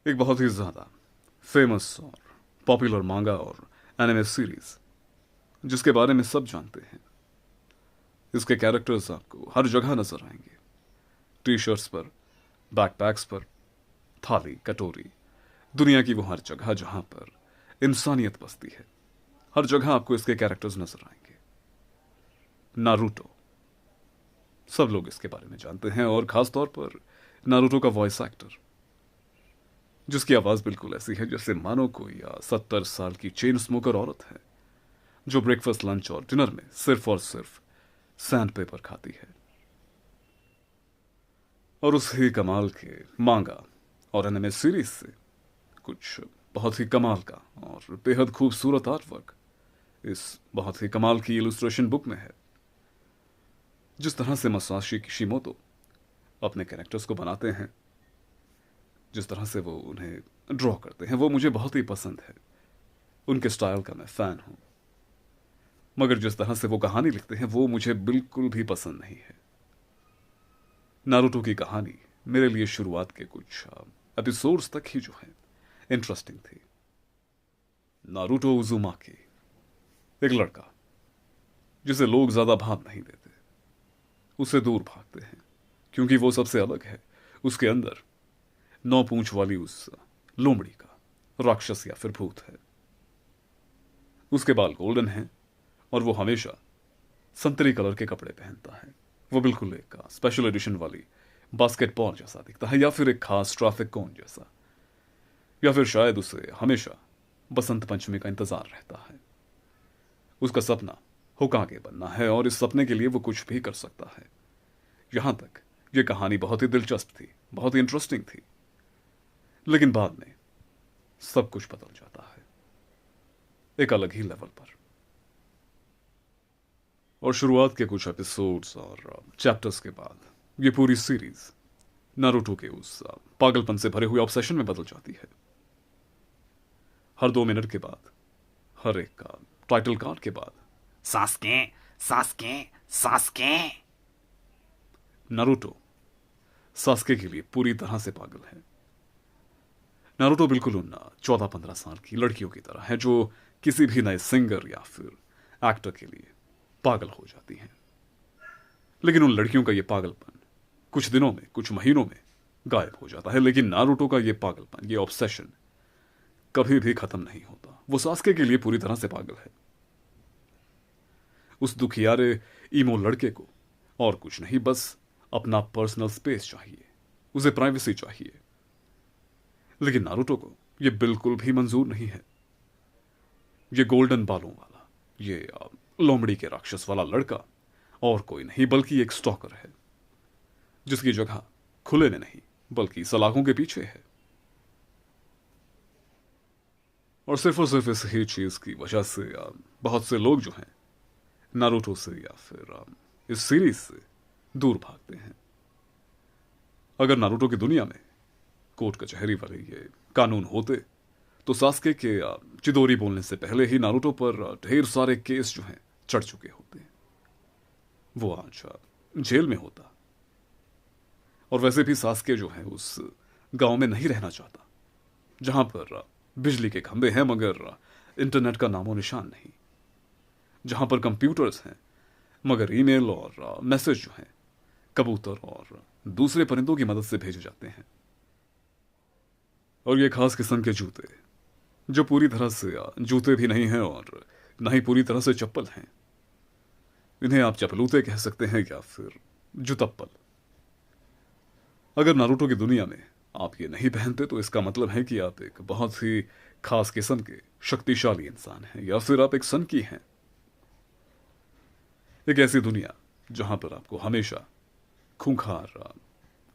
एक बहुत ही ज़्यादा फेमस और पॉपुलर मांगा और एनिमे सीरीज जिसके बारे में सब जानते हैं। इसके कैरेक्टर्स आपको हर जगह नजर आएंगे। टी शर्ट्स पर, बैकपैक्स पर, थाली कटोरी, दुनिया की वो हर जगह जहां पर इंसानियत बसती है, हर जगह आपको इसके कैरेक्टर्स नजर आएंगे। नारुतो, सब लोग इसके बारे में जानते हैं और खास तौर पर नारुतो का वॉइस एक्टर, जिसकी आवाज बिल्कुल ऐसी है जैसे मानो कोई 70 साल की चेन स्मोकर औरत है जो ब्रेकफास्ट, लंच और डिनर में सिर्फ और सिर्फ सैंड पेपर खाती है। और उसी कमाल के मांगा और एनिमे सीरीज से कुछ बहुत ही कमाल का और बेहद खूबसूरत आर्ट वर्क इस बहुत ही कमाल की इलुस्ट्रेशन बुक में है। जिस तरह से मसाशी किशिमोतो अपने कैरेक्टर्स को बनाते हैं, जिस तरह से वो उन्हें ड्रॉ करते हैं, वो मुझे बहुत ही पसंद है। उनके स्टाइल का मैं फैन हूं। मगर जिस तरह से वो कहानी लिखते हैं वो मुझे बिल्कुल भी पसंद नहीं है। नारुतो की कहानी मेरे लिए शुरुआत के कुछ एपिसोड्स तक ही जो है इंटरेस्टिंग थी। नारुतो उजुमाकी, एक लड़का जिसे लोग ज्यादा भाव नहीं देते, उससे दूर भागते हैं क्योंकि वो सबसे अलग है। उसके अंदर 9 पूंछ वाली उस लोमड़ी का राक्षस या फिर भूत है। उसके बाल गोल्डन हैं और वो हमेशा संतरी कलर के कपड़े पहनता है। वो बिल्कुल एक स्पेशल एडिशन वाली बास्केटबॉल जैसा दिखता है, या फिर एक खास ट्रैफिक कोन जैसा, या फिर शायद उसे हमेशा बसंत पंचमी का इंतजार रहता है। उसका सपना होकागे बनना है और इस सपने के लिए वो कुछ भी कर सकता है। यहां तक ये कहानी बहुत ही दिलचस्प थी, बहुत ही इंटरेस्टिंग थी। लेकिन बाद में सब कुछ बदल जाता है एक अलग ही लेवल पर। और शुरुआत के कुछ एपिसोड्स और चैप्टर्स के बाद ये पूरी सीरीज नारुतो के उस पागलपन से भरे हुए ऑब्सेशन में बदल जाती है। हर 2 मिनट के बाद, हर एक का टाइटल कार्ड के बाद Sasuke Sasuke Sasuke. Naruto Sasuke के लिए पूरी तरह से पागल है। नारुतो बिल्कुल उन 14-15 साल की लड़कियों की तरह है जो किसी भी नए सिंगर या फिर एक्टर के लिए पागल हो जाती हैं। लेकिन उन लड़कियों का ये पागलपन कुछ दिनों में, कुछ महीनों में गायब हो जाता है। लेकिन नारुतो का ये पागलपन, ये ऑब्सेशन कभी भी खत्म नहीं होता। वो सास्के के लिए पूरी तरह से पागल है। उस दुखियारे ईमो लड़के को और कुछ नहीं, बस अपना पर्सनल स्पेस चाहिए, उसे प्राइवेसी चाहिए। लेकिन नारुतो को यह बिल्कुल भी मंजूर नहीं है। ये गोल्डन बालों वाला, ये लोमड़ी के राक्षस वाला लड़का और कोई नहीं बल्कि एक स्टॉकर है जिसकी जगह खुले में नहीं बल्कि सलाखों के पीछे है। और सिर्फ इस ही चीज की वजह से बहुत से लोग जो हैं नारुतो से या फिर इस सीरीज से दूर भागते हैं। अगर नारुतो की दुनिया में कोर्ट कचहरी वाले ये कानून होते तो सास्के के चिदोरी बोलने से पहले ही नारुतो पर ढेर सारे केस जो हैं चढ़ चुके होते। वो आज जेल में होता। और वैसे भी सास्के जो है उस गांव में नहीं रहना चाहता जहां पर बिजली के खंभे हैं मगर इंटरनेट का नामो निशान नहीं, जहां पर कंप्यूटर्स हैं मगर ईमेल और मैसेज जो हैं कबूतर और दूसरे परिंदों की मदद से भेजे जाते हैं। और ये खास किस्म के जूते जो पूरी तरह से जूते भी नहीं हैं और न ही पूरी तरह से चप्पल हैं, इन्हें आप चपलूते कह सकते हैं या फिर जुतप्पल। अगर नारुतो की दुनिया में आप ये नहीं पहनते तो इसका मतलब है कि आप एक बहुत ही खास किस्म के शक्तिशाली इंसान हैं या फिर आप एक सनकी हैं। एक ऐसी दुनिया जहां पर आपको हमेशा खूंखार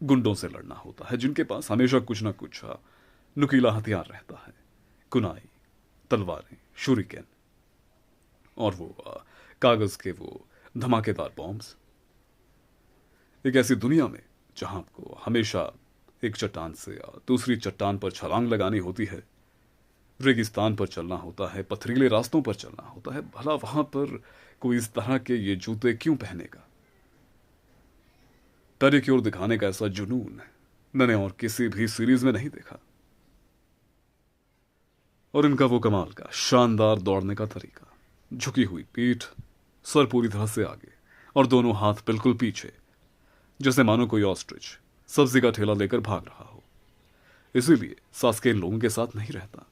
गुंडों से लड़ना होता है जिनके पास हमेशा कुछ ना कुछ नुकीला हथियार रहता है, कुनाई, तलवारें, शूरिकेन और वो कागज के वो धमाकेदार बॉम्ब्स। एक ऐसी दुनिया में जहां आपको हमेशा एक चट्टान से दूसरी चट्टान पर छलांग लगानी होती है, रेगिस्तान पर चलना होता है, पथरीले रास्तों पर चलना होता है। भला वहां पर कोई इस तरह के ये जूते क्यों पहनेगा? पेडिक्योर दिखाने का ऐसा जुनून मैंने और किसी भी सीरीज में नहीं देखा। और इनका वो कमाल का शानदार दौड़ने का तरीका, झुकी हुई पीठ, सर पूरी तरह से आगे और दोनों हाथ बिल्कुल पीछे, जैसे मानो कोई ऑस्ट्रिच सब्जी का ठेला लेकर भाग रहा हो। इसीलिए सास्के इन लोगों के साथ नहीं रहता,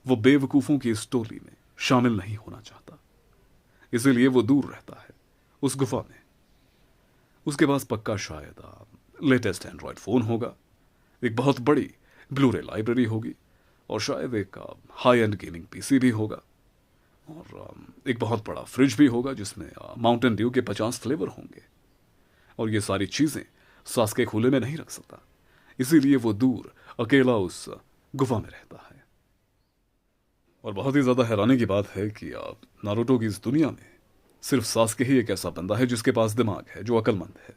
वो बेवकूफों की इस टोली में शामिल नहीं होना चाहता। इसीलिए वो दूर रहता है उस गुफा में। उसके पास पक्का शायद लेटेस्ट एंड्रॉयड फोन होगा, एक बहुत बड़ी ब्लूरे लाइब्रेरी होगी और शायद एक हाई एंड गेमिंग पीसी भी होगा और एक बहुत बड़ा फ्रिज भी होगा जिसमें माउंटेन ड्यू के 50 फ्लेवर होंगे। और ये सारी चीजें सास्के खुले में नहीं रख सकता, इसीलिए वो दूर अकेला उस गुफा में रहता है। और बहुत ही ज्यादा हैरानी की बात है कि नारुतो की इस दुनिया में सिर्फ सास्के ही एक ऐसा बंदा है जिसके पास दिमाग है, जो अक्लमंद है।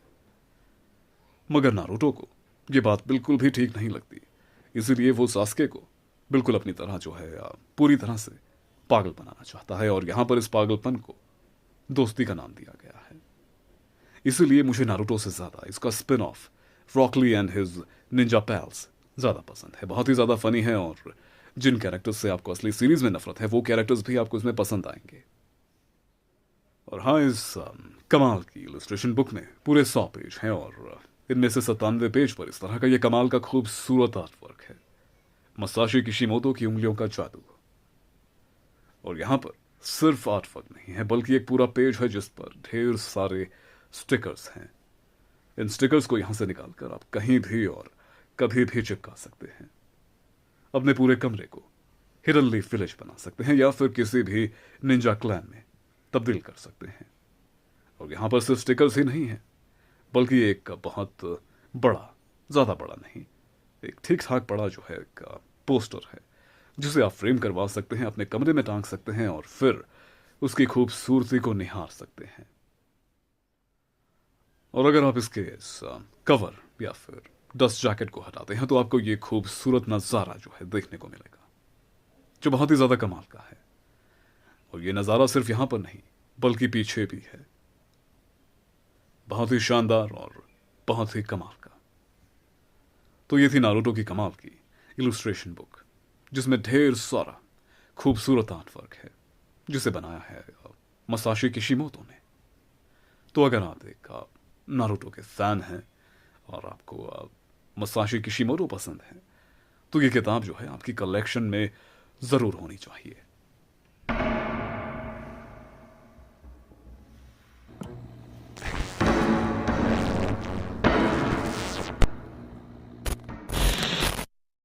मगर नारुतो को ये बात बिल्कुल भी ठीक नहीं लगती, इसीलिए वो सास्के को बिल्कुल अपनी तरह जो है पूरी तरह से पागल बनाना चाहता है। और यहां पर इस पागलपन को दोस्ती का नाम दिया गया है। इसीलिए मुझे नारुतो से ज्यादा इसका spin off Rock Lee and his ninja pals ज्यादा पसंद है। बहुत ही ज्यादा फनी है और जिन कैरेक्टर्स से आपको असली सीरीज में नफरत है वो कैरेक्टर्स भी आपको इसमें पसंद आएंगे। और हाँ, इस कमाल की इलस्ट्रेशन बुक में पूरे 100 पेज हैं और इनमें से 97 पेज पर इस तरह का ये कमाल का खूबसूरत आर्टवर्क है, मसाशी किशिमोतो की उंगलियों का जादू। और यहां पर सिर्फ आर्टवर्क नहीं है बल्कि एक पूरा पेज है जिस पर ढेर सारे स्टिकर्स हैं। इन स्टिकर्स को यहां से निकालकर आप कहीं भी और कभी भी चिपका सकते हैं। अपने पूरे कमरे को हिडन लीफ विलेज बना सकते हैं या फिर किसी भी निंजा क्लैन में तब्दील कर सकते हैं। और यहां पर सिर्फ स्टिकर्स ही नहीं है बल्कि एक बहुत बड़ा, ज्यादा बड़ा नहीं, एक ठीक ठाक बड़ा जो है एक पोस्टर है जिसे आप फ्रेम करवा सकते हैं, अपने कमरे में टांग सकते हैं और फिर उसकी खूबसूरती को निहार सकते हैं। और अगर आप इसके इस कवर या फिर डस्ट जैकेट को हटाते हैं तो आपको ये खूबसूरत नजारा जो है देखने को मिलेगा, जो बहुत ही ज्यादा कमाल का है। और ये नजारा सिर्फ यहां पर नहीं बल्कि पीछे भी है, बहुत ही शानदार और बहुत ही कमाल का। तो ये थी नारुतो की कमाल की इलस्ट्रेशन बुक जिसमें ढेर सारा खूबसूरत आर्टवर्क है जिसे बनाया है मसाशी किशिमोतो ने। तो अगर आप एक नारुतो के फैन हैं और आपको मसाशी किशिमोतो पसंद है तो ये किताब जो है आपकी कलेक्शन में जरूर होनी चाहिए।